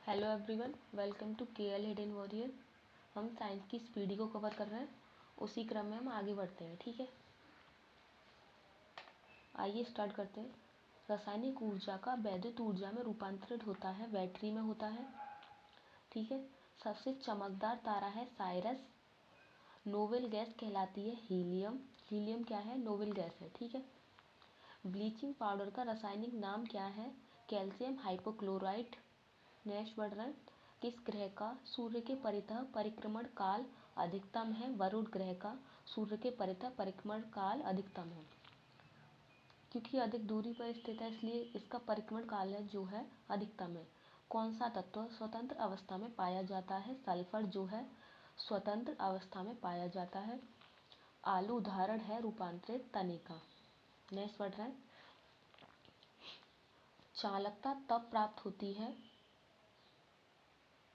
Hello everyone, welcome to KL hidden warrior. हम science की speedy को कवर कर रहे हैं, उसी क्रम में हम आगे बढ़ते हैं। ठीक है, आइए स्टार्ट करते हैं। रासायनिक ऊर्जा का वैद्युत ऊर्जा में रूपांतरित होता है, बैटरी में होता है। ठीक है, सबसे चमकदार तारा है साइरस। नोबेल गैस कहलाती है हीलियम। हीलियम क्या है? नोबेल गैस है। ठीक है, ब्लीचिंग पाउडर का रासायनिक नाम क्या है? Calcium hypochlorite. नेक्स्ट बढ़ रहा है, किस ग्रह का सूर्य के परितः परिक्रमण काल अधिकतम है? वरुण ग्रह का सूर्य के परितः परिक्रमण काल अधिकतम है, क्योंकि अधिक दूरी पर स्थित है इसलिए इसका परिक्रमण काल है जो है अधिकतम है। कौन सा तत्व स्वतंत्र अवस्था में पाया जाता है? सल्फर जो है स्वतंत्र अवस्था में पाया जाता है। आलू उदाहरण है रूपांतरित तने का। नेक्स्ट बढ़ रहा है, चालकता तब प्राप्त होती है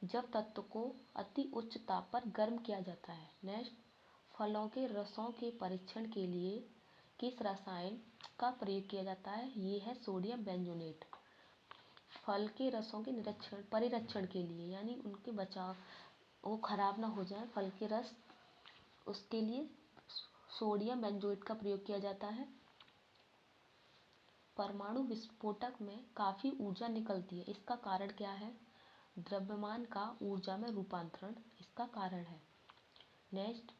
जब तत्व को अति उच्च ताप पर गर्म किया जाता है। नेक्स्ट, फलों के रसों के परीक्षण के लिए किस रसायन का प्रयोग किया जाता है? ये है सोडियम बेंजोनेट। फल के रसों के परिरक्षण के लिए, यानी उनके बचाव, वो खराब ना हो जाए फल के रस, उसके लिए सोडियम बेंजोएट का प्रयोग किया जाता है। परमाणु विस्फोटक में काफ़ी ऊर्जा निकलती है, इसका कारण क्या है? द्रव्यमान का ऊर्जा में रूपांतरण इसका कारण है। नेक्स्ट,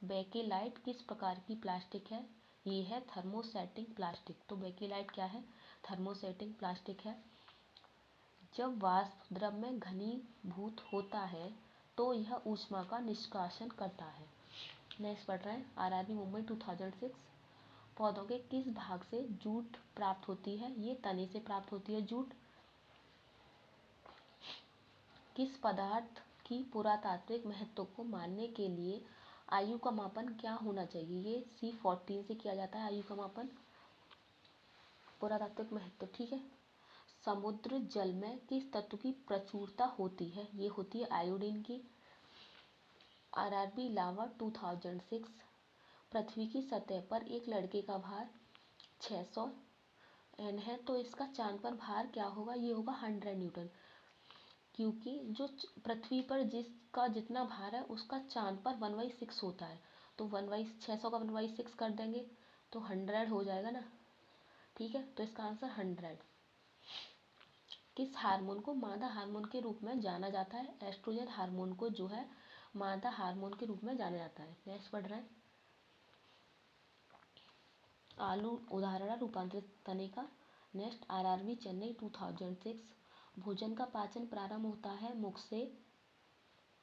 बेकेलाइट किस प्रकार की प्लास्टिक है? ये है थर्मोसेटिंग प्लास्टिक। तो बेकेलाइट क्या है? थर्मोसेटिंग प्लास्टिक है। जब वाष्प द्रव में घनीभूत होता है तो यह ऊष्मा का निष्कासन करता है। नेक्स्ट पढ़ रहे हैं, आरआरबी मुंबई 2006। पौधों के किस भाग से जूट प्राप्त होती है? ये तने से प्राप्त होती है जूट। किस पदार्थ की पुरातात्विक महत्व को मानने के लिए आयु का मापन क्या होना चाहिए? ये C14 से किया जाता है आयु का मापन, पुरातात्विक महत्व। ठीक है, समुद्र जल में किस तत्व की प्रचुरता होती है? ये होती है आयोडीन की। आरआरबी लावा 2006। पृथ्वी की सतह पर एक लड़के का भार 600 N है, तो इसका चांद पर भार क्या होगा? ये होगा 100 न्यूटन, क्योंकि जो पृथ्वी पर जिसका जितना भार है उसका चांद पर 1/6 होता है। तो 600 का 1/6 कर देंगे तो 100 हो जाएगा ना। ठीक है, तो इसका आंसर 100। किस हार्मोन को मादा हार्मोन के रूप में जाना जाता है? एस्ट्रोजन हार्मोन को जो है मादा हार्मोन के रूप में जाना जाता है। नेक्स्ट बढ़ रहा है, आलू उदाहरण है रूपांतरित तने का। Next, RRB Chennai 2006। भोजन का पाचन प्रारंभ होता है मुख से।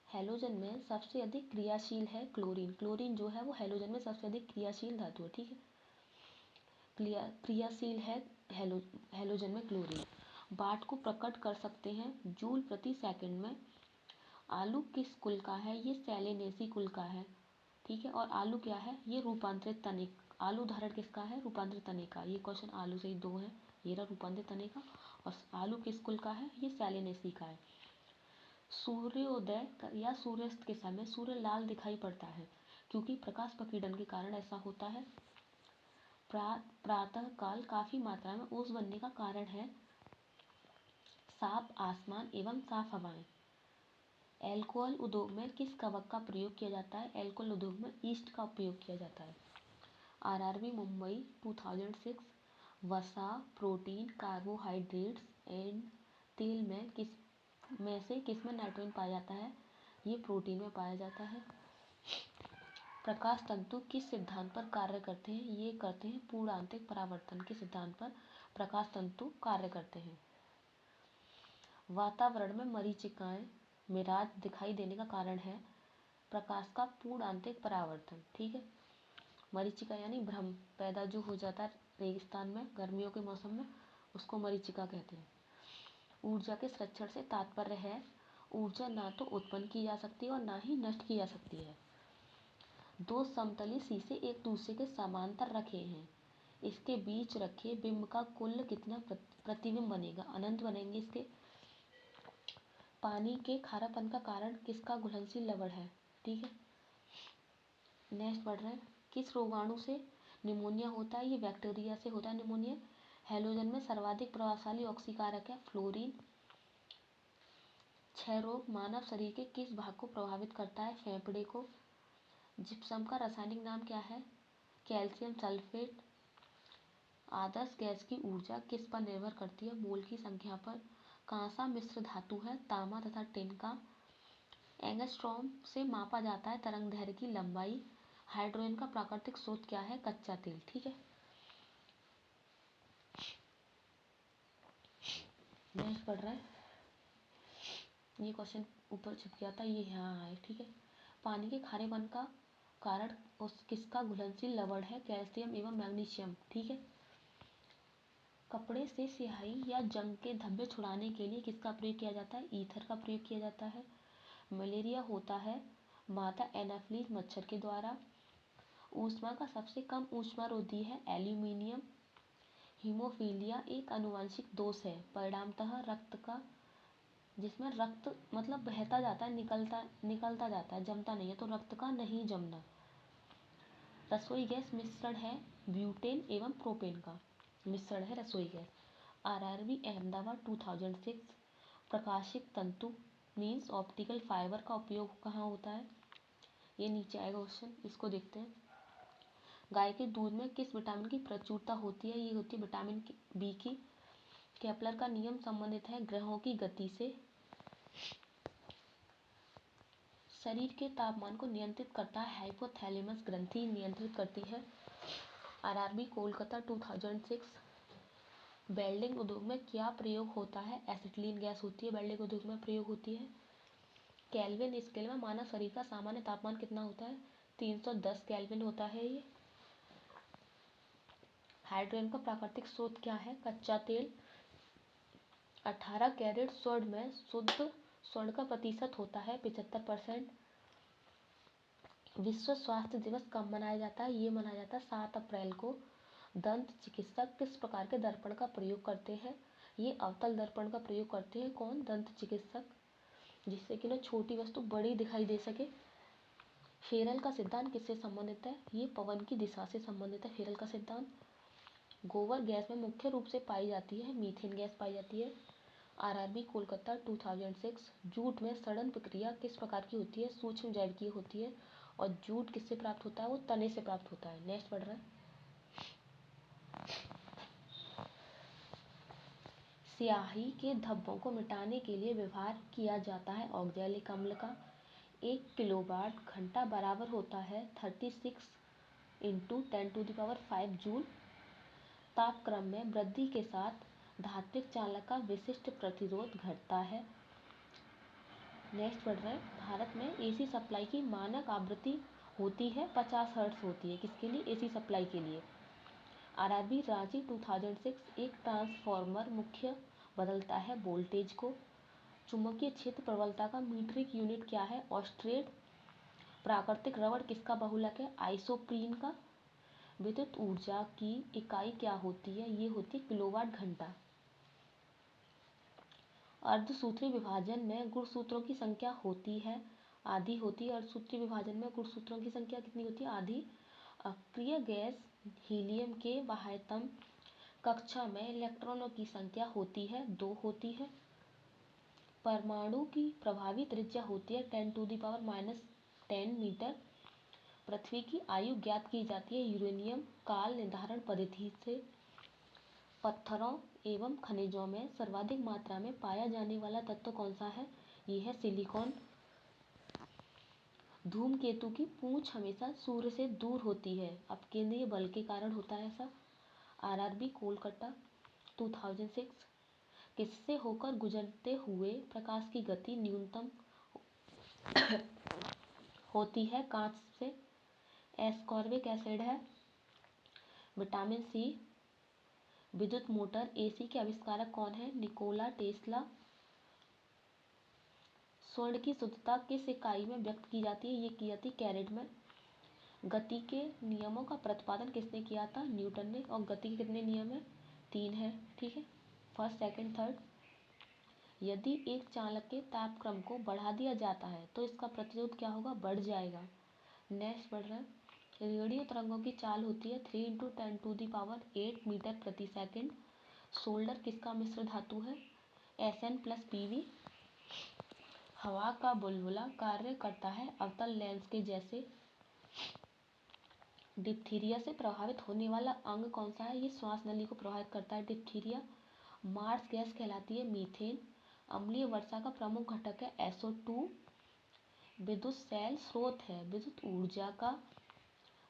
हैलोजन में सबसे अधिक क्रियाशील है क्लोरीन। क्लोरीन जो है वो हैलोजन में सबसे अधिक क्रियाशील धातु है। ठीक है, क्रियाशील है हैलोजन में क्लोरीन। वाट को प्रकट कर सकते हैं जूल प्रति सेकंड में। आलू किस कुल का है? ये सेलेनेसी कुल का है। ठीक है, और आलू क्या है? ये रूपांतरित तने। आलू उदाहरण किसका है? रूपांतरित तने का। ये क्वेश्चन आलू से ही दो है, ये रहा रूपांतरित तने का। और आलू किस कुल का है? ये सेलेनेसी का है। सूर्योदय या सूर्यास्त के समय सूर्य लाल दिखाई पड़ता है, क्योंकि प्रकाश प्रकीर्णन के कारण ऐसा होता है। प्रातः काल काफी मात्रा में ओस बनने का कारण है साफ आसमान एवं साफ हवाएं। एल्कोहल उद्योग में किस कवक का प्रयोग किया जाता है? एल्कोहल उद्योग में ईस्ट का उपयोग किया जाता है। आरआरबी मुंबई 2006। वसा, प्रोटीन, कार्बोहाइड्रेट्स एंड तेल में किस में नाइट्रोजन पाया जाता है? ये प्रोटीन में पाया जाता है। प्रकाश तंतु किस सिद्धांत पर कार्य करते हैं? ये करते हैं पूर्णांतिक परावर्तन के सिद्धांत पर प्रकाश तंतु कार्य करते हैं। वातावरण में मरीचिकाएं मिराज दिखाई देने का कारण है प्रकाश का पूर्णांतिक परावर्तन। ठीक है, मरीचिका यानी भ्रम पैदा जो हो जाता है रेगिस्तान में गर्मियों के मौसम में, उसको मरीचिका कहते हैं। ऊर्जा के संरक्षण से तात्पर्य है ऊर्जा ना तो उत्पन्न की जा सकती है और ना ही नष्ट की जा सकती है। दो समतली शीशे एक दूसरे के समांतर रखे हैं, इसके बीच रखे बिंब का कुल कितना प्रतिबिंब बनेगा? अनंत बनेंगे इसके। पानी के खारापन का कारण किसका घुलनशील लवण है? ठीक है, नेक्स्ट बढ़ रहे हैं, किस रोगाणु से निमोनिया होता है? ये बैक्टीरिया से होता है निमोनिया। हैलोजन में सर्वाधिक प्रभावशाली ऑक्सीकारक है फ्लोरीन। क्षय रोग मानव शरीर के किस भाग को प्रभावित करता है? फेफड़े को। जिप्सम का रासायनिक नाम क्या है? Calcium sulphate. आदर्श गैस की ऊर्जा किस पर निर्भर करती है? मोल की संख्या पर। कांसा मिश्र धातु है, तांबा तथा टिन का। एंगस्ट्रॉम से मापा जाता है तरंग दैर्घ्य की लंबाई। हाइड्रोजन का प्राकृतिक स्रोत क्या है? कच्चा तेल। ठीक है, नेक्स्ट पढ़ रहा है। ये क्वेश्चन ऊपर छिप गया था, ये यहाँ है। ठीक है, पानी के खारेपन का कारण उस किसका घुलनशील लवण है? कैल्शियम एवं मैग्नीशियम। ठीक है, कपड़े से स्याही या जंग के धब्बे छुड़ाने के लिए किसका प्रयोग किया जाता है? ईथर का प्रयोग किया जाता है। मलेरिया होता है मादा एनाफ्लीज मच्छर के द्वारा। ऊष्मा का सबसे कम ऊष्मारोधी है एल्यूमिनियम। हीमोफीलिया एक आनुवंशिक दोष है, परिणामतः रक्त का, जिसमें रक्त मतलब बहता जाता है, निकलता जाता है, जमता नहीं है, तो रक्त का नहीं जमना। रसोई गैस मिश्रण है ब्यूटेन एवं प्रोपेन का मिश्रण है रसोई गैस। आरआरबी अहमदाबाद 2006 प्रकाशिक तंतु मीन्स ऑप्टिकल फाइबर का उपयोग कहाँ होता है? ये नीचे आएगा क्वेश्चन, इसको देखते हैं। गाय के दूध में किस विटामिन की प्रचुरता होती है? ये होती है विटामिन बी की। केपलर का नियम संबंधित है ग्रहों की गति से। शरीर के तापमान को नियंत्रित करता है हाइपोथैलेमस ग्रंथि नियंत्रित करती है। आरआरबी कोलकाता 2006 वेल्डिंग उद्योग में क्या प्रयोग होता है? एसिटिलीन गैस होती है, वेल्डिंग उद्योग में प्रयोग होती है। केल्विन स्केल में मानव शरीर का सामान्य तापमान कितना होता है? 310 केल्विन होता है ये। हाइड्रोजन का प्राकृतिक स्रोत क्या है? कच्चा तेल। 18 कैरेट स्वर्ण में शुद्ध स्वर्ण का प्रतिशत होता है 75%। विश्व स्वास्थ्य दिवस कब मनाया जाता है? ये मनाया जाता है 7 अप्रैल को। दंत चिकित्सक किस प्रकार के दर्पण का प्रयोग करते हैं? ये अवतल दर्पण का प्रयोग करते हैं। कौन? दंत चिकित्सक, जिससे कि ना छोटी वस्तु बड़ी दिखाई दे सके। फेरल का सिद्धांत किससे संबंधित है? ये पवन की दिशा से संबंधित है फेरल का सिद्धांत। गोबर गैस में मुख्य रूप से पाई जाती है मीथेन गैस पाई जाती है। आरआरबी कोलकाता 2006 जूट में सड़न प्रक्रिया किस प्रकार की होती है? सूक्ष्म जैविकीय होती है। और जूट किससे प्राप्त होता है? वो तने से प्राप्त होता है। नेक्स्ट पढ़ रहे हैं। स्याही के धब्बों को मिटाने के लिए व्यवहार किया जाता है ऑक्जेलिक अम्ल का। 1 किलोवाट घंटा बराबर होता है 36 इंटू 10⁵ जूल। तापक्रम में वृद्धि के साथ धात्विक चालक का विशिष्ट प्रतिरोध घटता है। नेक्स्ट पढ़ रहे हैं। भारत में एसी सप्लाई की मानक आवृत्ति होती है 50 हर्ट्ज होती है। किसके लिए? एसी सप्लाई के लिए। आरआरबी रांची 2006 एक ट्रांसफॉर्मर मुख्य बदलता है वोल्टेज को। चुंबकीय क्षेत्र प्रबलता का मीट्रिक यूनिट क्या है? ऑस्ट्रेट। प्राकृतिक रबड़ किसका बहुलक है? आइसोप्रीन का। विद्युत ऊर्जा की इकाई क्या होती है? ये होती है किलोवाट घंटा। अर्धसूत्री विभाजन में गुणसूत्रों की संख्या होती है आधी होती है। अर्धसूत्री विभाजन में गुणसूत्रों की संख्या कितनी होती है? आधी। अक्रिय गैस हीलियम के बाह्यतम कक्षा में इलेक्ट्रॉनों की संख्या होती है 2 होती है। परमाणु की प्रभावी त्रिज्या होती है 10⁻⁻10 मीटर। पृथ्वी की आयु ज्ञात की जाती है यूरेनियम काल निर्धारण पद्धति से। पत्थरों एवं खनिजों में सर्वाधिक मात्रा में पाया जाने वाला तत्व कौन सा है? ये है सिलिकॉन। धूमकेतु की पूंछ हमेशा सूर्य से दूर होती है, अपकेंद्रीय बल के कारण होता है ऐसा। आरआरबी कोलकाता 2006 किससे होकर गुजरते हुए प्रकाश की गति न्यूनतम होती है? कांच से। एस्कॉर्बिक एसिड है। Vitamin C. विद्युत मोटर एसी के आविष्कारक कौन है? Nikola Tesla. स्वर्ण की शुद्धता किस इकाई में व्यक्त की जाती है? ये की जाती है कैरेट में। गति के नियमों का प्रतिपादन किसने किया था? न्यूटन ने। और गति के कितने नियम है? 3 है। ठीक है, फर्स्ट सेकंड थर्ड। यदि एक चालक के तापक्रम को बढ़ा दिया जाता है तो इसका प्रतिरोध क्या होगा? बढ़ जाएगा। नेक्स्ट बढ़ रहा है। रेडियो तरंगों की चाल होती है 3 × 10⁸ मीटर प्रति सेकंड। सोल्डर किसका मिश्र धातु है? Sn + Pv। हवा का बुलबुला कार्य करता है अवतल लेंस के जैसे। डिप्थीरिया से प्रभावित होने वाला अंग कौन सा है? ये श्वास नली को प्रभावित करता है डिप्थीरिया। मार्स गैस कहलाती है मीथेन। अम्लीय वर्षा का प्रमुख घटक है SO2। विद्युत सेल स्रोत है विद्युत ऊर्जा का।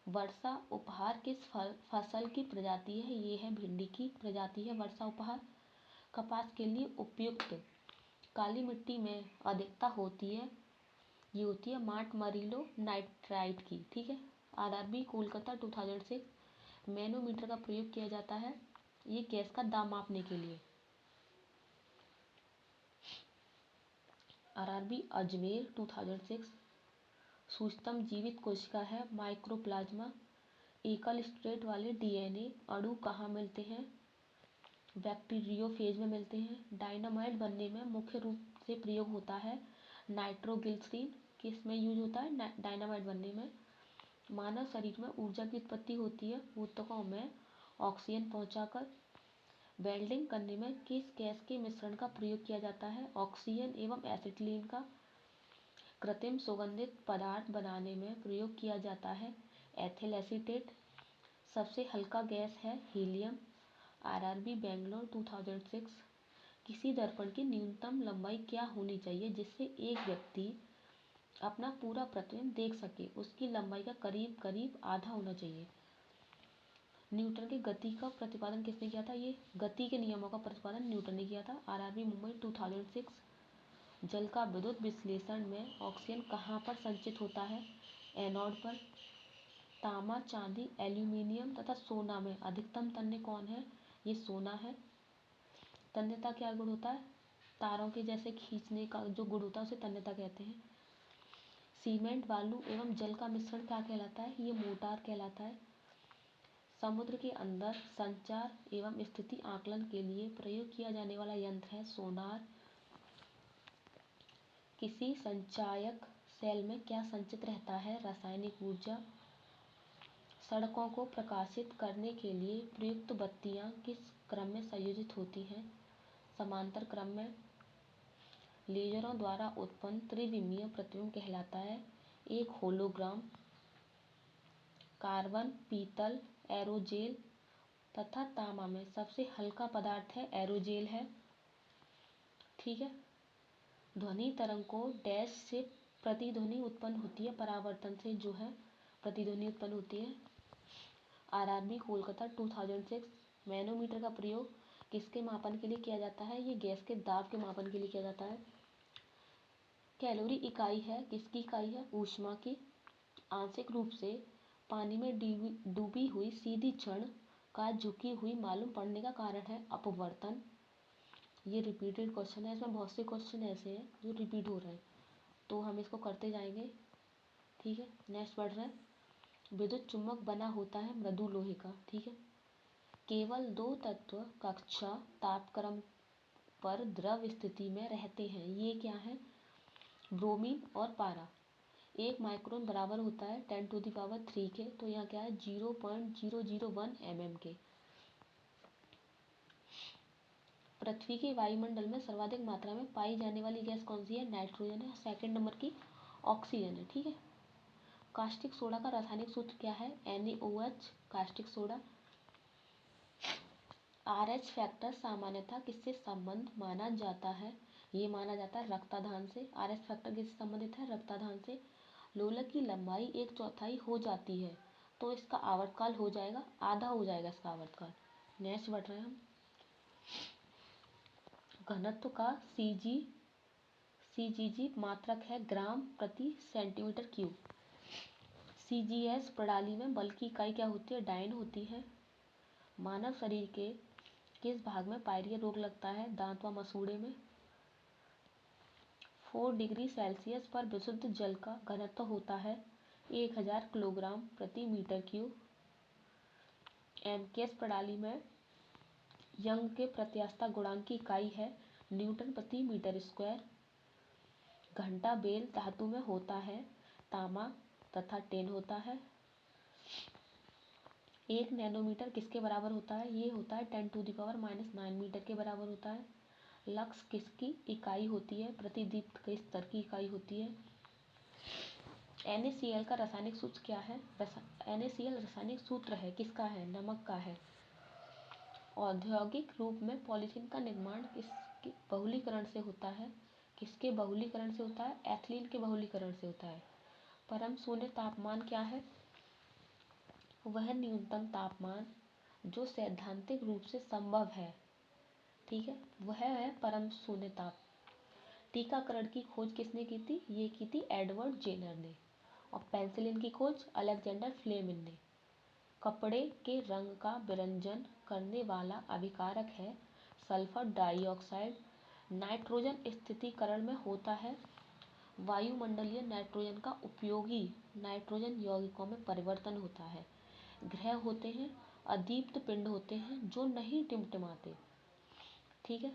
वर्षा उपहार किस फसल की प्रजाति है? ये है भिंडी की प्रजाति है वर्षा उपहार। कपास के लिए उपयुक्त काली मिट्टी में अधिकता होती है, ये होती है मार्ट मरीलो नाइट्राइट की। ठीक है। RRB कोलकाता 2006 मैनोमीटर का प्रयोग किया जाता है ये गैस का दाब मापने के लिए। RRB अजमेर 2006 सूक्ष्मतम जीवित कोशिका है माइक्रोप्लाज्मा। एकल स्ट्रेट वाले DNA अणु कहाँ मिलते हैं? बैक्टीरियोफेज में मिलते हैं। डायनामाइट बनने में मुख्य रूप से प्रयोग होता है नाइट्रोग्लिसरीन। किस में यूज होता है? डायनामाइट बनने में। मानव शरीर में ऊर्जा की उत्पत्ति होती है ऊतकों में ऑक्सीजन पहुंचाकर। वेल्डिंग करने में किस गैस के मिश्रण का प्रयोग किया जाता है? ऑक्सीजन एवं एसिटिलीन का। कृत्रिम सुगंधित पदार्थ बनाने में प्रयोग किया जाता है एथिल एसीटेट। सबसे हल्का गैस है हीलियम। RRB बेंगलोर 2006 किसी दर्पण की न्यूनतम लंबाई क्या होनी चाहिए जिससे एक व्यक्ति अपना पूरा प्रतिबिंब देख सके? उसकी लंबाई का करीब करीब आधा होना चाहिए। न्यूटन की गति का प्रतिपादन किसने किया था? ये गति के नियमों का प्रतिपादन न्यूटन ने किया था। RRB मुंबई 2006 जल का विद्युत विश्लेषण में ऑक्सीजन कहाँ पर संचित होता है? एनोड पर। तांबा, चांदी, एल्यूमिनियम तथा सोना में अधिकतम तन्य कौन है? ये सोना है। तन्यता क्या गुण होता है? तारों के जैसे खींचने का जो गुण होता है उसे तन्यता कहते हैं। सीमेंट, बालू एवं जल का मिश्रण क्या कहलाता है? ये मोर्टार कहलाता है। समुद्र के अंदर संचार एवं स्थिति आकलन के लिए प्रयोग किया जाने वाला यंत्र है सोनार। किसी संचायक सेल में क्या संचित रहता है? रासायनिक ऊर्जा। सड़कों को प्रकाशित करने के लिए प्रयुक्त बत्तियां किस क्रम में संयोजित होती हैं? समांतर क्रम में। लेजरों द्वारा उत्पन्न त्रिविमीय प्रतिबिंब कहलाता है एक होलोग्राम। कार्बन, पीतल, एरोजेल तथा तांबा में सबसे हल्का पदार्थ है एरोजेल है। ठीक है। ध्वनि तरंग को डैश से प्रतिध्वनि उत्पन्न होती है परावर्तन से जो है प्रतिध्वनि उत्पन्न होती है। RRB कोलकाता 2006 मैनोमीटर का प्रयोग किसके मापन के लिए किया जाता है? ये गैस के दाब के मापन के लिए किया जाता है। कैलोरी इकाई है किसकी इकाई है? ऊष्मा की। आंशिक रूप से पानी में डूबी हुई सीधी क्षण का झुकी हुई मालूम पड़ने का कारण है अपवर्तन। ये रिपीटेड क्वेश्चन है, इसमें बहुत से क्वेश्चन ऐसे हैं जो रिपीट हो रहे हैं तो हम इसको करते जाएंगे। ठीक है। नेक्स्ट बढ़ रहा है। विद्युत चुम्बक बना होता है मृदु लोहे का। ठीक है। केवल दो तत्व कक्षा तापक्रम पर द्रव स्थिति में रहते हैं, ये क्या है? ब्रोमीन और पारा। 1 माइक्रोन बराबर होता है 10⁻³ के, तो यहाँ क्या है 0.001 mm के। पृथ्वी के वायुमंडल में सर्वाधिक मात्रा में पाई जाने वाली गैस कौन सी है? नाइट्रोजन है। सेकंड नंबर की ऑक्सीजन है। ठीक है। कास्टिक सोडा का रासायनिक सूत्र क्या है? NaOH caustic soda. RH factor सामान्यतः किससे संबंध माना जाता है? ये माना जाता है रक्ताधान से। RH फैक्टर किससे संबंधित है? रक्ताधान से। लोलक की लंबाई 1/4 हो जाती है तो इसका आवर्तकाल हो जाएगा आधा हो जाएगा इसका आवर्तकाल। नेक्स्ट बढ़ रहे हैं हम। घनत्व का CGG मात्रक है ग्राम प्रति सेंटीमीटर क्यूब। CGS प्रणाली में बल की इकाई क्या होती है? डायन होती है। मानव शरीर के किस भाग में पायरिया रोग लगता है? दांत व मसूड़े में। 4 डिग्री सेल्सियस पर विशुद्ध जल का घनत्व होता है 1000 किलोग्राम प्रति मीटर क्यूब। MKS प्रणाली में यंग के प्रत्यास्थता गुणांक की इकाई है न्यूटन प्रति मीटर स्क्वायर। घंटा बेल धातु में होता है तांबा तथा टिन होता है। 1 नैनोमीटर किसके बराबर होता है? ये होता है 10⁻⁹ मीटर के बराबर होता है। लक्स किसकी इकाई होती है? प्रतिदीप्त के स्तर की इकाई होती है। NaCl का रासायनिक सूत्र क्या है? NaCl रासायनिक सूत्र है किसका है? नमक का है। औद्योगिक रूप में पॉलीथीन का निर्माण किसके बहुलीकरण से होता है? किसके बहुलीकरण से होता है? एथिलीन के बहुलीकरण से होता है। परम शून्य तापमान क्या है? वह न्यूनतम तापमान जो सैद्धांतिक रूप से संभव है, ठीक है, वह है परम शून्य ताप। टीकाकरण की खोज किसने की थी? ये की थी एडवर्ड जेनर ने। और पेंसिलिन की खोज अलेक्जेंडर फ्लेमिंग ने। कपड़े के रंग का विरंजन करने वाला अभिकारक है सल्फर डाइऑक्साइड। नाइट्रोजन स्थिरीकरण में होता है। वायुमंडलीय नाइट्रोजन का उपयोगी नाइट्रोजन यौगिकों में परिवर्तन होता है। ग्रह होते हैं अदीप्त पिंड होते हैं जो नहीं टिमटिमाते, ठीक है।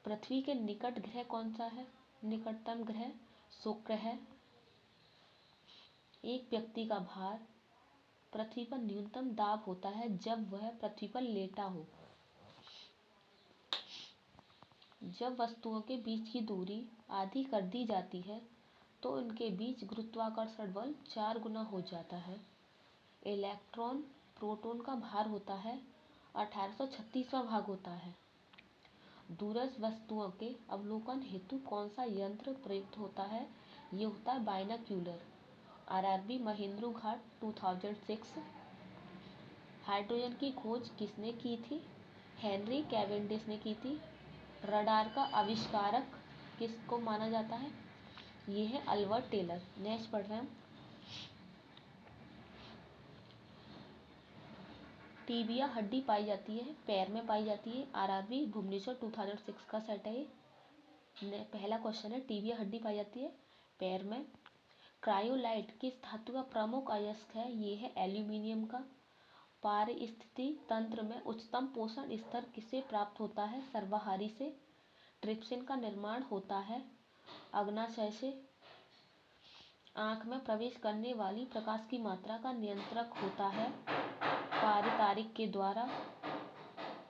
पृथ्वी के निकट ग्रह कौन सा है? निकटतम ग्रह शुक्र है। एक व्यक्ति का भार पृथ्वी पर न्यूनतम दाब होता है जब वह पृथ्वी पर लेटा हो। जब वस्तुओं के बीच की दूरी आधी कर दी जाती है तो उनके बीच गुरुत्वाकर्षण बल 4 गुना हो जाता है। इलेक्ट्रॉन प्रोटॉन का भार होता है 1836वां भाग होता है। दूरस्थ वस्तुओं के अवलोकन हेतु कौन सा यंत्र प्रयुक्त होता है? ये होता है बाइनोक्यूलर। RRB महेंद्रू घाट 2006। हाइड्रोजन की खोज किसने की थी? हेनरी कैवेंडिश ने की थी। रडार का आविष्कारक किसको माना जाता है? ये है अल्बर्ट टेलर। नेक्स्ट पढ़ रहे हैं। टीबिया हड्डी पाई जाती है पैर में पाई जाती है। RRB भुवनेश्वर 2006 का सेट है ये। पहला क्वेश्चन है टीबिया हड्डी पाई जाती है पैर में। क्रायोलाइट किस धातु का प्रमुख अयस्क है? ये है एल्यूमिनियम का। पारिस्थितिकी तंत्र में उच्चतम पोषण स्तर किसे प्राप्त होता है? सर्वाहारी से। ट्रिप्सिन का निर्माण होता है अग्नाशय से। आँख में प्रवेश करने वाली प्रकाश की मात्रा का नियंत्रक होता है पारितारिक के द्वारा।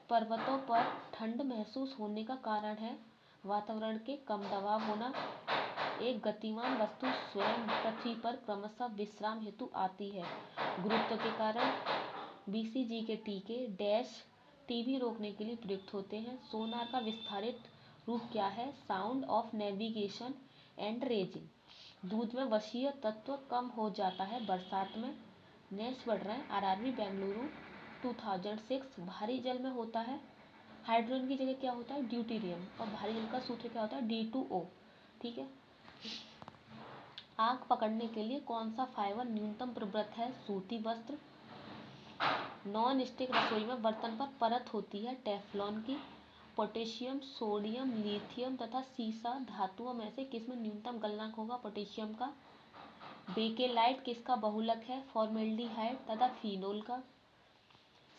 पर्वतों पर ठंड महसूस होने का कारण है वातावरण के कम दबाव होना। एक गतिमान वस्तु स्वयं पृथ्वी पर क्रमशः विश्राम हेतु आती है गुरुत्व के कारण। BCG के टीके डैश टीबी रोकने के लिए प्रयुक्त होते हैं। सोनार का विस्तारित रूप क्या है? Sound of navigation and raising. दूध में वशीय तत्व कम हो जाता है बरसात में। नेक्स्ट बढ़ रहे हैं। RRB बेंगलुरु 2006। भारी जल में होता है हाइड्रोजन की जगह क्या होता है? ड्यूटेरियम। और भारी जल का सूत्र क्या होता है? D2O, ठीक है। आग पकड़ने के लिए कौन सा फाइबर न्यूनतम प्रवृत्त है? सूती वस्त्र। नॉन स्टिक रसोई में बर्तन पर परत होती है टेफ्लॉन की। पोटेशियम सोडियम लिथियम तथा सीसा धातुओं में से किसमें न्यूनतम गलनांक होगा? पोटेशियम का। बेकेलाइट किसका बहुलक है? फॉर्मेल्डिहाइड तथा फिनोल का।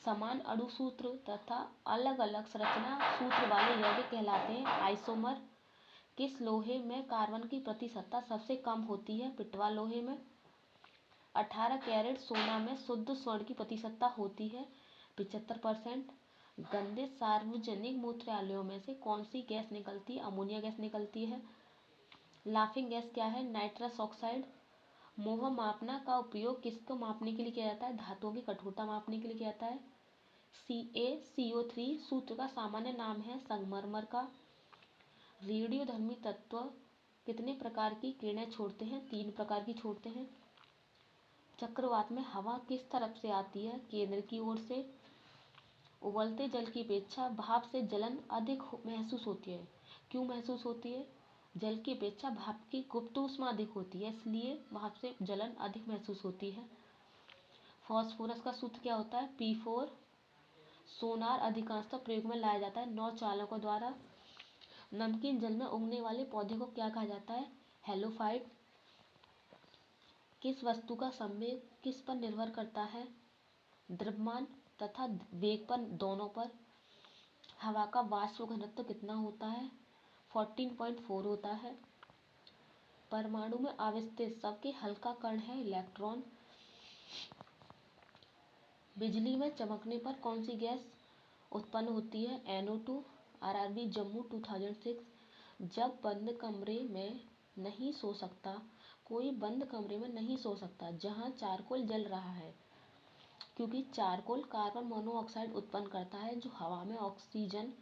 समान अणुसूत्र तथा अलग अलग संरचना सूत्र वाले यौगिक कहलाते हैं आइसोमर। किस लोहे में कार्बन की प्रतिशतता सबसे कम होती है? पिटवा लोहे में। 18 कैरेट सोना में शुद्ध स्वर्ण की प्रतिशतता होती है 75%। गंदे सार्वजनिक मूत्रालयों में से कौन सी गैस निकलती है? अमोनिया गैस निकलती है। लाफिंग गैस क्या है? Nitrous oxide. मोह मापना का उपयोग किसको मापने के लिए किया जाता है? धातुओं की कठोरता मापने के लिए किया जाता है। CaCO3 सूत्र का सामान्य नाम है संगमरमर का। रेडियोधर्मी तत्व कितने प्रकार की किरणें छोड़ते हैं? 3 प्रकार की छोड़ते हैं। चक्रवात में हवा किस तरफ से आती है? केंद्र की ओर से। उबलते जल की अपेक्षा भाप से जलन अधिक महसूस होती है। क्यों महसूस होती है? जल की अपेक्षा भाप की गुप्त ऊष्मा अधिक होती है, इसलिए भाप से जलन अधिक महसूस होती है। फास्फोरस का सूत्र क्या होता है? P4। सोनार अधिकांशतः प्रयोग में लाया जाता है नौचालकों द्वारा। नमकीन जल में उगने वाले पौधे को क्या कहा जाता है? हेलोफाइट। किस वस्तु का संवेग किस पर निर्भर करता है? द्रव्यमान तथा वेग पर, दोनों पर। हवा का वाष्प घनत्व कितना होता है? 14.4 होता है। परमाणु में अवस्थित सबसे हल्का कण है इलेक्ट्रॉन। बिजली में चमकने पर कौन सी गैस उत्पन्न होती है? NO2। RRB जम्मू 2006। जब बंद कमरे में नहीं सो सकता, कोई बंद कमरे में नहीं सो सकता जहां चारकोल जल रहा है, क्योंकि चारकोल कार्बन मोनोऑक्साइड उत्पन्न करता है जो हवा में ऑक्सीजन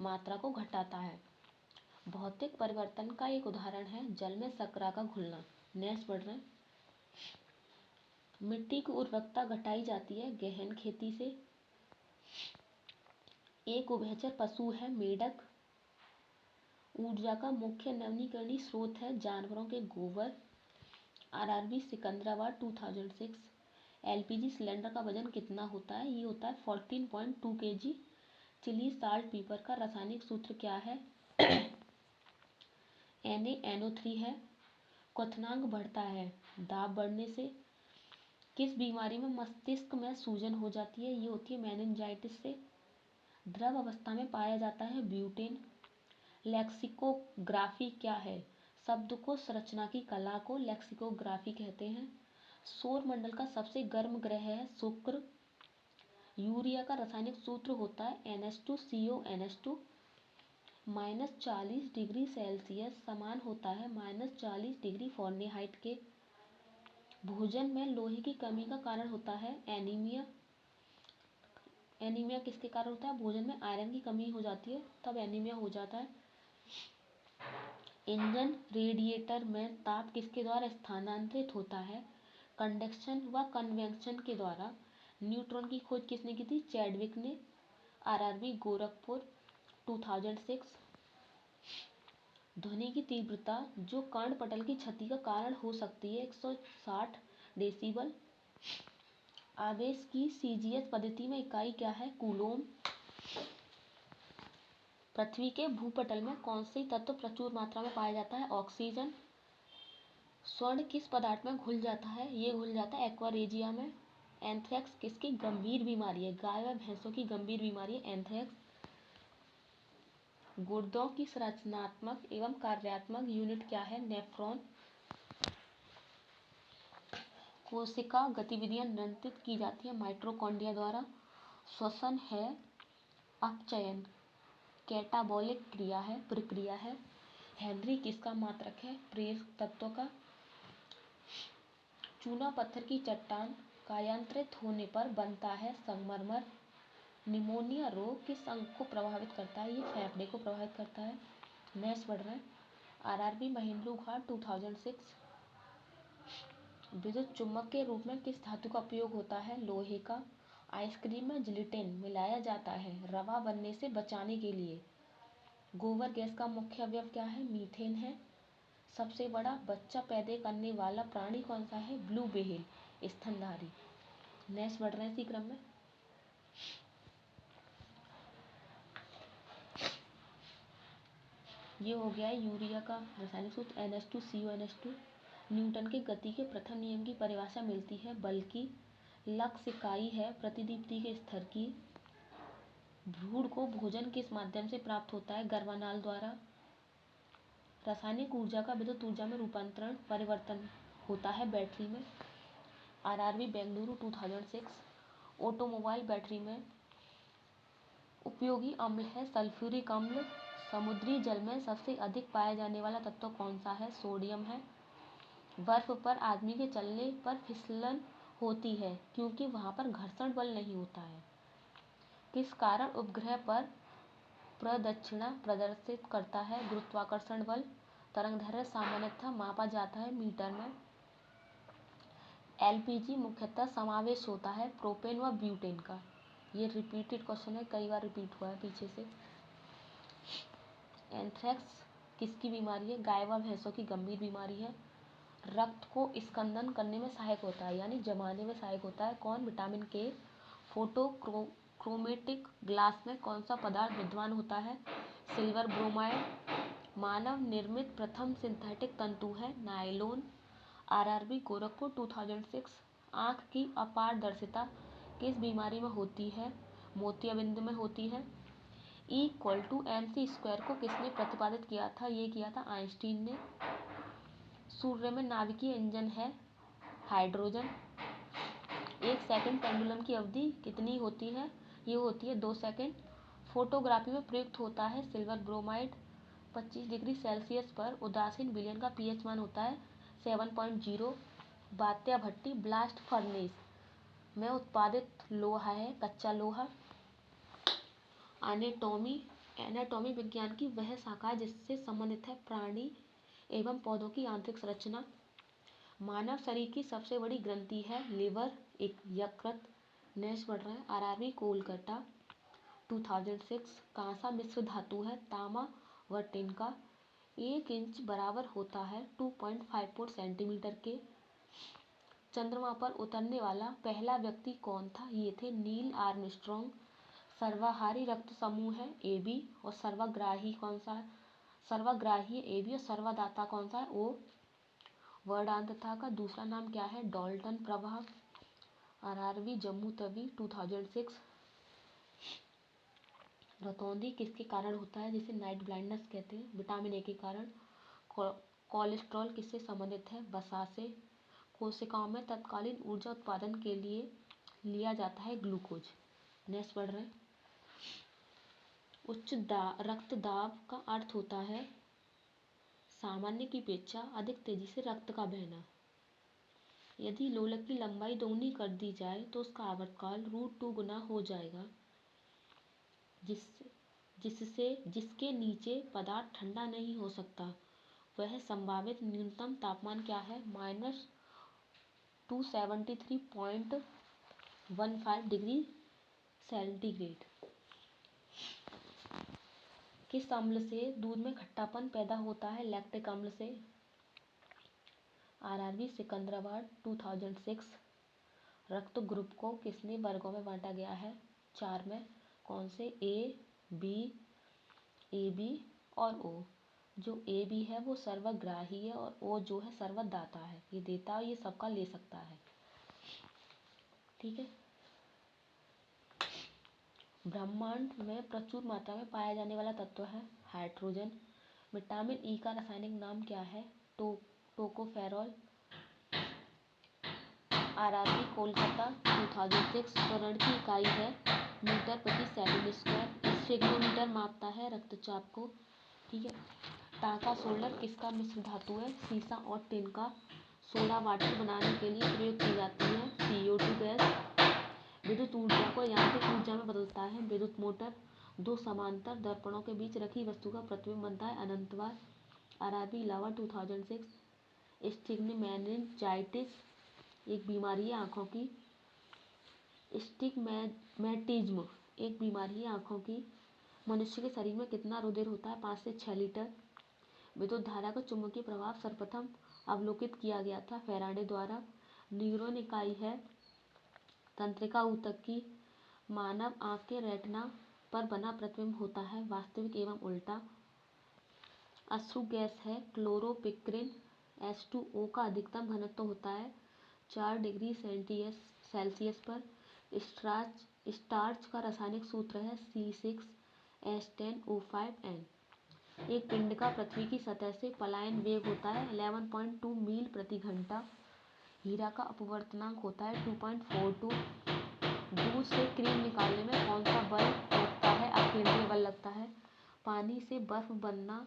मात्रा को घटाता है। भौतिक परिवर्तन का एक उदाहरण है जल में शर्करा का घुलना। नेक्स्ट पढ़ रहे हैं। मिट्टी की उर्वरकता घटाई जाती है गहन खेती से। एक उभयचर पशु है मेढक। ऊर्जा का मुख्य नवीकरणीय स्रोत है जानवरों के गोबर। RRB सिकंदराबाद 2006। LPG सिलेंडर का वजन कितना होता है? ये होता है 14.2 kg। चिली साल्ट पीपर का रासायनिक सूत्र क्या है? NaNO3 है। क्वथनांक बढ़ता है दाब बढ़ने से। किस बीमारी में मस्तिष्क में सूजन हो जाती है? ये होती है मेनिंजाइटिस से। द्रव अवस्था में पाया जाता है ब्यूटेन। लेक्सिकोग्राफी क्या है? शब्द को संरचना की कला को लेक्सिकोग्राफी कहते हैं। सौर मंडल का सबसे गर्म ग्रह है शुक्र। यूरिया का रासायनिक सूत्र होता है NH2CO NH2। -40 डिग्री सेल्सियस समान होता है -40 डिग्री फ़ारेनहाइट के। भोजन में लोहे की कमी का कारण होता है एनीमिया। एनीमिया किसके कारण होता है? भोजन में आयरन की कमी हो जाती है तब एनीमिया हो जाता है। इंजन रेडिएटर में ताप किसके द्वारा स्थानांतरित होता है? कंडक्शन व कन्वेक्शन के द्वारा। न्यूट्रॉन की खोज किसने की थी? चैडविक ने। RRB गोरखपुर 2006। ध्वनि की तीव्रता जो कर्णपटल की क्षति का कारण हो सकती है 160 डेसिबल। आवेश की CGS पद्धति में इकाई क्या है? कूलोम। पृथ्वी के भूपटल में कौन सी तत्व प्रचुर मात्रा में पाया जाता है? ऑक्सीजन। स्वर्ण किस पदार्थ में घुल जाता है? ये घुल जाता है एक्वारेजिया में। एंथ्रेक्स किसकी गंभीर बीमारी है? गाय व भैंसों की गंभीर बीमारी है एंथ्रेक्स। गुर्दों की संरचनात्मक एवं कार्यात्मक यूनिट क्या है? नेफ्रॉन। कोशिका गतिविधियां नियंत्रित की जाती है माइटोकॉन्ड्रिया द्वारा। श्वसन है अपचयन कैटाबॉलिक प्रक्रिया है। हेनरी किसका मात्रक है? प्रेरक तत्व का। चूना पत्थर की चट्टान कायांतरित होने पर बनता है संगमरमर। निमोनिया रोग किस अंग को प्रभावित करता है? ये फेफड़े को प्रभावित करता है। नेक्स्ट बढ़ रहे हैं। RRB महेंद्रू घाट 2006। विद्युत चुम्बक के रूप में किस धातु का उपयोग होता है? लोहे का। आइसक्रीम में जिलेटिन मिलाया जाता है रवा बनने से बचाने के लिए। गोबर गैस का मुख्य अवयव क्या है? मीथेन है। सबसे बड़ा बच्चा पैदा करने वाला प्राणी कौन सा है? ब्लू व्हेल स्तनधारी। नेक्स्ट बढ़ रहे हैं इसी क्रम में। ये हो गया है यूरिया का रासायनिक सूत्र NH2CO NH2। न्यूटन के गति के प्रथम नियम की परिभाषा मिलती है बल की। लक्ष्य इकाई है प्रतिदीप्ति के स्तर की। भ्रूण को भोजन किस माध्यम से प्राप्त होता है? गर्भानाल द्वारा। रासायनिक ऊर्जा का विद्युत ऊर्जा में रूपांतरण परिवर्तन होता है बैटरी में। RRB बेंगलुरु 2006। ऑटोमोबाइल बैटरी में उपयोगी अम्ल है सल्फ्यूरिक अम्ल। समुद्री जल में सबसे अधिक पाया जाने वाला तत्व कौन सा है? सोडियम है। बर्फ पर आदमी के चलने पर फिसलन होती है क्योंकि वहां पर घर्षण बल नहीं होता है। किस कारण उपग्रह पर प्रदक्षिणा प्रदर्शित करता है? गुरुत्वाकर्षण बल। तरंगदैर्घ्य सामान्यतः मापा जाता है मीटर में। LPG मुख्यतः समावेश होता है प्रोपेन व ब्यूटेन का। ये रिपीटेड क्वेश्चन है, कई बार रिपीट हुआ है पीछे से। एंथ्रेक्स किसकी बीमारी है? गाय व भैंसों की गंभीर बीमारी है। रक्त को स्कंदन करने में सहायक होता है यानी जमाने में सहायक होता है कौन? विटामिन के। फोटोक्रोमेटिक ग्लास में कौन सा पदार्थ विद्यमान होता है? Silver bromide. मानव निर्मित प्रथम सिंथेटिक तंतु है नायलॉन। RRB गोरखपुर 2006। आँख की अपारदर्शिता किस बीमारी में होती है? मोतियाबिंद में होती है। E=mc² को किसने प्रतिपादित किया था? ये किया था आइंस्टीन ने। सूर्य में नाभिकीय इंजन है हाइड्रोजन। 1 सेकंड पेंडुलम की अवधि कितनी होती है? ये होती है 2 सेकंड। फोटोग्राफी में प्रयुक्त होता है सिल्वर ब्रोमाइड। 25 डिग्री सेल्सियस पर उदासीन विलयन का पीएच मान होता है 7.0। बात्या भट्टी ब्लास्ट फर्नेस में उत्पादित लोहा है कच्चा लोहा। एनाटॉमी विज्ञान की वह शाखा जिससे संबंधित है प्राणी एवं पौधों की आंतरिक संरचना। मानव शरीर की सबसे बड़ी ग्रंथि है लिवर, एक यकृत। नेक्स्ट बढ़ रहा है आरआरबी कोलकाता 2006। कांसा मिश्र धातु है तांबा व टिन का। 1 इंच बराबर होता है 2.54 सेंटीमीटर के। चंद्रमा पर उतरने वाला पहला व्यक्ति कौन था? ये थे नील आर्मस्ट्रॉन्ग। सर्वाहारी रक्त समूह है AB और सर्वग्राही कौन सा है? सर्वग्राही AB और सर्वदाता कौन सा है? O। वर्णांतता का दूसरा नाम क्या है? डॉल्टन प्रभाव। आरआरबी जम्मू तवी 2006। रतौंधी किसके कारण होता है जिसे नाइट ब्लाइंडनेस कहते हैं? विटामिन ए के कारण। कोलेस्ट्रॉल किससे संबंधित है? वसा से। कोशिकाओं में तत्कालीन ऊर्जा उत्पादन के लिए लिया जाता है ग्लूकोज। नेक्स्ट बढ़ रहे हैं उच्च रक्तदाब का अर्थ होता है सामान्य की अपेक्षा अधिक तेजी से रक्त का बहना। यदि लोलक की लंबाई दोगुनी कर दी जाए तो उसका आवर्तकाल √2 गुना हो जाएगा, जिसके नीचे पदार्थ ठंडा नहीं हो सकता। वह संभावित न्यूनतम तापमान क्या है? -273.15 डिग्री सेंटीग्रेड। किस अम्ल से दूध में खट्टापन पैदा होता है? लैक्टिक अम्ल से। आरआरबी सिकंदराबाद 2006। रक्त ग्रुप को कितने वर्गों में बांटा गया है? 4 में। कौन से? A, B, AB और O। जो AB है वो सर्वग्राही है और O जो है सर्वदाता है। ये देता है, ये सबका ले सकता है। ठीक है। ब्रह्मांड में प्रचुर मात्रा में पाया जाने वाला तत्व है हाइड्रोजन। विटामिन ई का रासायनिक नाम क्या है? टोकोफेरॉल। आरआरबी कोलकाता 2006। त्वरण की इकाई है मीटर प्रति सेकंड स्क्वायर। स्फिग्नोमीटर मापता है रक्तचाप को। ठीक है। टाका सोल्डर किसका मिश्र धातु है? सीसा और टिन का। सोडा वाटर बनाने के लिए प्रयोग की जाती है CO2 गैस। विद्युत ऊर्जा को यांत्रिक ऊर्जा में बदलता है विद्युत मोटर। 2 समांतर दर्पणों के बीच रखी वस्तु का प्रतिबिंब बनता है अनंतवार। आरआरबी इलावा 2006। स्टिग्मेनिंजाइटिस एक बीमारी है आँखों की। स्टिग्मैटिज्म एक बीमारी है आँखों की। मनुष्य के शरीर में कितना रुधिर होता है? 5 से 6 लीटर। विद्युत धारा का चुंबकीय प्रभाव सर्वप्रथम अवलोकित किया गया था फैराडे द्वारा। न्यूरॉन इकाई है तंत्रिका ऊतक की। मानव आँख के रेटिना पर बना प्रतिबिंब होता है वास्तविक एवं उल्टा। अश्रु गैस है क्लोरोपिक्रिन। H2O का अधिकतम घनत्व होता है 4 डिग्री सेल्सियस पर। स्टार्च का रासायनिक सूत्र है C6H10O5N। एक पिंड का पृथ्वी की सतह से पलायन वेग होता है 11.2 मील प्रति घंटा। हीरा का अपवर्तनांक होता है 2.42। दूध से क्रीम निकालने में कौन सा बल लगता है? अकेंद्रीय बल लगता है। पानी से बर्फ बनना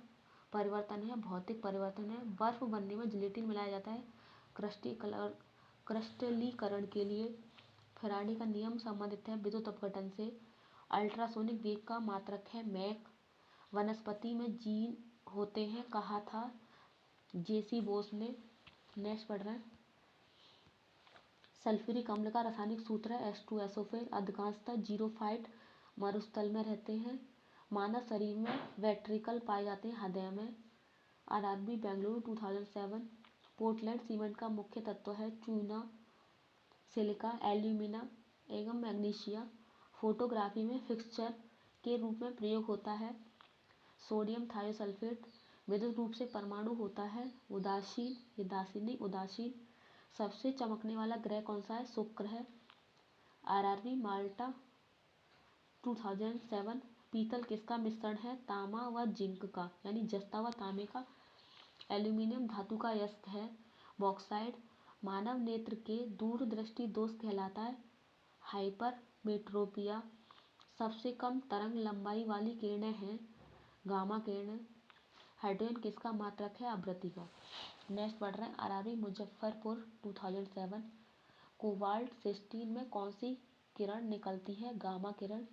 परिवर्तन है भौतिक परिवर्तन है। बर्फ बनने में जिलेटिन मिलाया जाता है क्रिस्टलीकरण के लिए। फैराडे का नियम संबंधित है विद्युत अपघटन से। अल्ट्रासोनिक वेग का मात्रक है मैक। वनस्पति में जीन होते हैं कहा था JC बोस ने। नेक्स्ट पढ़ रहे हैं सल्फ्यूरिक अम्ल का रासायनिक सूत्र है H2SO। फिर अधिकांशतः जीरोफाइट मरुस्थल में रहते हैं। मानव शरीर में वेंट्रिकल पाए जाते हैं हृदय में। आरआरबी बेंगलुरु 2007। पोर्टलैंड सीमेंट का मुख्य तत्व है चूना, सिलिका, एल्यूमिना एवं मैग्नीशिया। फोटोग्राफी में फिक्सचर के रूप में प्रयोग होता है सोडियम थायोसल्फेट। विद्युत रूप से परमाणु होता है उदासीन। सबसे चमकने वाला ग्रह कौन सा है? शुक्र है। आरआरबी माल्टा 2007। पीतल किसका मिश्रण है? तांबा व जिंक का यानी जस्ता व तांबे का। एल्यूमिनियम धातु का अयस्क है बॉक्साइड। मानव नेत्र के दूरदृष्टि दोष कहलाता है हाइपरमेट्रोपिया। सबसे कम तरंग लंबाई वाली किरणें हैं गामा किरणें। हाइड्रोजन किसका मात्रक है? आवृत्ति का। नेक्स्ट पढ़ रहे हैं आरआरबी मुजफ्फरपुर 2007। कोबाल्ट 16 में कौन सी किरण निकलती है? गामा किरण।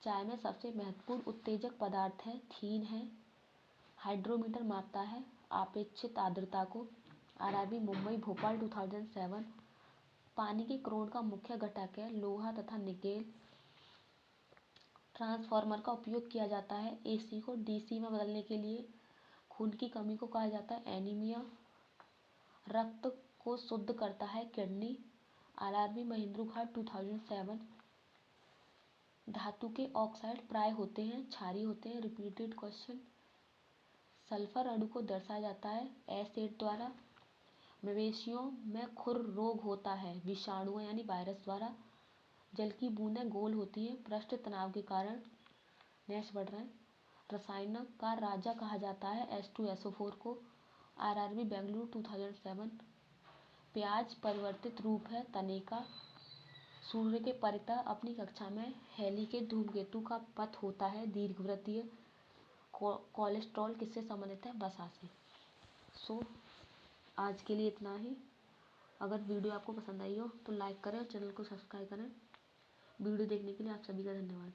चाय में सबसे महत्वपूर्ण उत्तेजक पदार्थ है थीन है। हाइड्रोमीटर मापता है आपेक्षित आर्द्रता को। आरआरबी मुंबई भोपाल 2007। पानी के क्लोरीन का मुख्य घटक है लोहा तथा निकेल। ट्रांसफार्मर का उपयोग किया जाता है एसी को डीसी में बदलने के लिए। खून की कमी को कहा जाता है एनीमिया। रक्त को शुद्ध करता है किडनी। आरआरबी महेंद्र घाट 2007। धातु के ऑक्साइड प्राय होते हैं क्षारीय होते हैं। Repeated question. सल्फर अणु को दर्शाया जाता है एसिड द्वारा। मवेशियों में खुर रोग होता है विषाणु यानी वायरस द्वारा। जल की बूंदें गोल होती हैं पृष्ठ तनाव के कारण। नेक्स्ट बढ़ रहे हैं रसायनों का राजा कहा जाता है H2SO4 को। आरआरबी बेंगलुरु 2007। प्याज परिवर्तित रूप है तने का। सूर्य के परितः अपनी कक्षा में हेली के धूमकेतु का पथ होता है दीर्घवृत्तीय। कोलेस्ट्रॉल किससे संबंधित है? वसा से। सो आज के लिए इतना ही। अगर वीडियो आपको पसंद आई हो तो लाइक करें और चैनल को सब्सक्राइब करें। वीडियो देखने के लिए आप सभी का धन्यवाद।